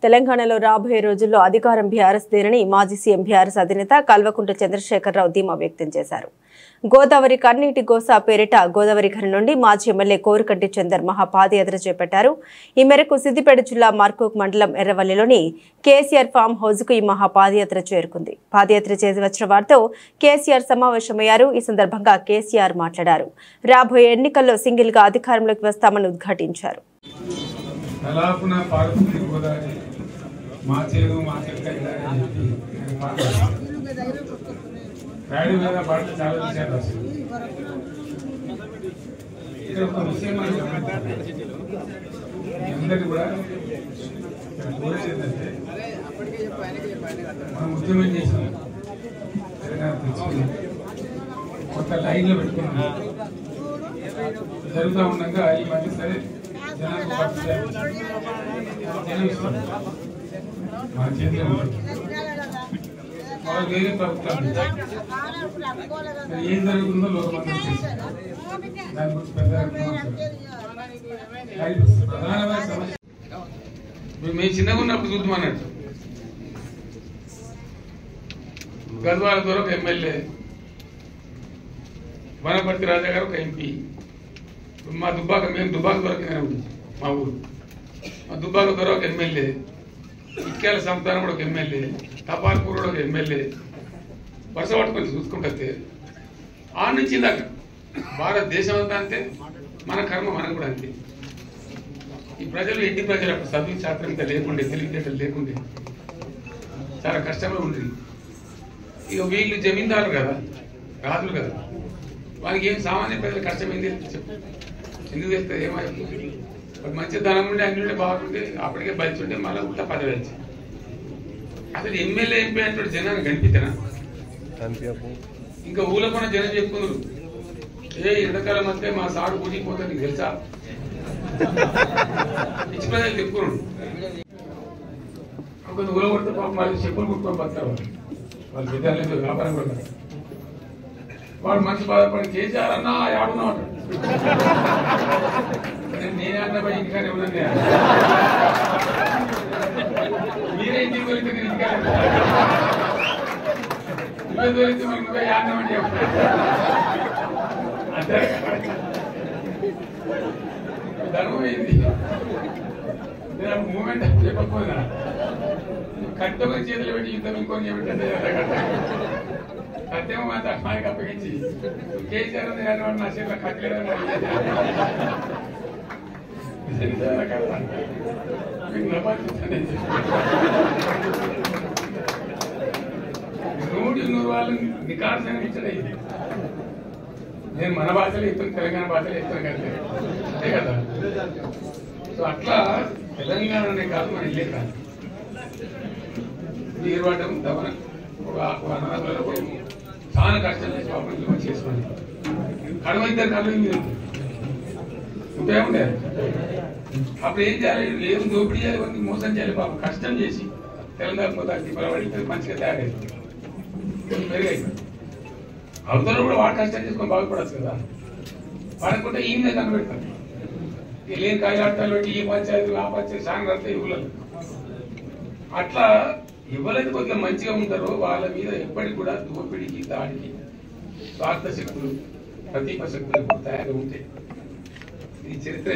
తెలంగాణలో రాబోయే రోజుల్లో అధికారం బీఆర్ఎస్ దేనని మాజీ సీఎం బీఆర్ఎస్ అధినేత కల్వకుంట్ల చంద్రశేఖరరావు ధీమా వ్యక్తం చేశారు. గోదావరి కన్నీటి గోస పేరిట గోదావరి ఘన నుండి మాజీ ఎమ్మెల్యే కోరుకంటి చందర్ మహాపాదయాత్ర చేపట్టారు. ఈ మేరకు సిద్దిపేట జిల్లా మార్కోక్ మండలం ఎర్రవల్లిలోని కేసీఆర్ ఫామ్ హౌస్ కు ఈ మహాపాదయాత్ర చేరుకుంది. పాదయాత్ర చేసి వచ్చిన వారితో కేసీఆర్ సమావేశమయ్యారు. ఈ సందర్భంగా కేసీఆర్ మాట్లాడారు. రాబోయే ఎన్నికల్లో సింగిల్ గా అధికారంలోకి వస్తామని ఉద్ఘాటించారు. రాయడం మీద పాటలు చాలా విషయాలు రాశారు. ఇక్కడ ఒక విషయం అందరికీ కూడా కోరేదంటే మనం ఉద్యమం చేసాం, తెలంగాణ తెచ్చుకున్నాం, కొత్త లైన్లో పెట్టుకున్నాం. జరుగుతూ ఉండగా ఈ మధ్య సరే జనాలకు జనం ఇస్తాం మన చేతిలో ఉంటుంది. వేరే ప్రభుత్వం ఏం జరుగుతుందో లోకమంతా దాని గురించి పెద్ద ప్రధానమైన సమస్య మేము చిన్నగా ఉన్నప్పుడు చూద్దాం అన్నట్టు. గద్వాల ద్వారా ఒక ఎమ్మెల్యే, వనపర్తి రాజా గారు ఒక ఎంపీ, మా దుబ్బాక మేము దుబ్బాక దొరకగానే ఉంది మా ఊరు. మా దుబ్బాక ద్వారా ఒక ఎమ్మెల్యే, ఇక్కేల సంతానం కూడా ఒక ఎమ్మెల్యే, తపాల్పూర్ కూడా ఒక ఎమ్మెల్యే, వరుస పట్టుకొని చూసుకుంటే ఆ నుంచి ఇందాక భారతదేశం అంతా అంతే, మన కర్మ మనం కూడా అంతే. ఈ ప్రజలు ఎన్ని ప్రజలు అప్పుడు చదువు శాస్త్రం ఇంత లేకుండే, తెలివితేటలు లేకుండే చాలా కష్టంగా ఉంటుంది. ఇక వీళ్ళు జమీందారులు కదా, రాజులు కదా, వాళ్ళకి ఏం సామాన్య ప్రజలు కష్టమైంది చెప్పు, ఎందుకు తెలుస్తుంది? ఏమైంది? మంచి ధనం ఉండే అన్ని ఉండే బాగుండే, అప్పటికే బలిచి ఉండే, మళ్ళీ ఉత్త పదవి వచ్చి అసలు ఎమ్మెల్యే ఎంపీ అంటే జనాన్ని కనిపితేనా? ఇంకా ఊళ్ళో కూడా జనం చెప్పుకుందరు, ఏ ఎండాకాలం వస్తే మా సాగు ఊడిపోతే నీకు తెలుసా? ఇచ్చి ప్రజలు చెప్పుకున్నాడు. కొంచెం ఊళ్ళో కొడితే పాపం వాళ్ళు చెప్పులు కుట్టుకొని బతారు, వాళ్ళు విద్యాలయం వ్యాపారం కూడా. వాడు మనిషి బాధపడి కేసీఆర్ అన్నా ఆడున్నా అంటాడు. నేనే అన్నపై ఇంటికానే ఉన్నాను, మీరే ఇంటికి దొరికితే నేను ఇంటికానే నువ్వే దొరికితే మరి నువ్వే ఆడినామని చెప్తా. అంతే ధర్మం ఏంది? నేను మూమెంట్ చెప్పకపోయినా కట్టెమని చేతులు పెట్టి యుద్ధం ఇంకొని చెప్పండి. కట్టెమ మాత్రం అమ్మాయికి అప్పగించి కేసీఆర్ నా చేతిలో కట్టలేదని నూరు వాళ్ళు నికార్సంగా ఇచ్చడే. ఇది నేను మన భాషలో ఇస్తాను, తెలంగాణ భాషలో ఇస్తాను కదా, అంతే కదా. సో అట్లా తెలంగాణనే కాదు, మన ఇల్లే కాదు. నీరు పడ్డం దమన ఒక అనాథులలో చాలా కష్టం చేసి పాపం చేసుకోండి. కడవ ఇద్దరు కడవ మీరు ఉంటాయి ఉండే. అప్పుడు ఏం చేయాలి? ఏం దోపిడీ చేయాలి, మోసం చేయాలి, పాపం కష్టం చేసి తెలంగాణ పోతానికి పడి మంచిగా తయారైంది, పెరిగాయి. అవతల కూడా వాడు కష్టం చేసుకొని బాగుపడచ్చు కదా. వాడకుంటే ఈ మీద కనబెడతాను, లేని కాయలాటాలు పెట్టి ఈ పంచాయతీ ఆ పంచాయతీ సాంగ్ కడితే ఇవ్వలేదు. అట్లా ఎవరైతే కొద్దిగా మంచిగా ఉంటారో వాళ్ళ మీద ఎప్పటికి కూడా దోపిడికి, దాడికి, స్వార్థ శక్తులు, ప్రతీప శక్తులు తయారు ఉంటాయి. ఈ చరిత్ర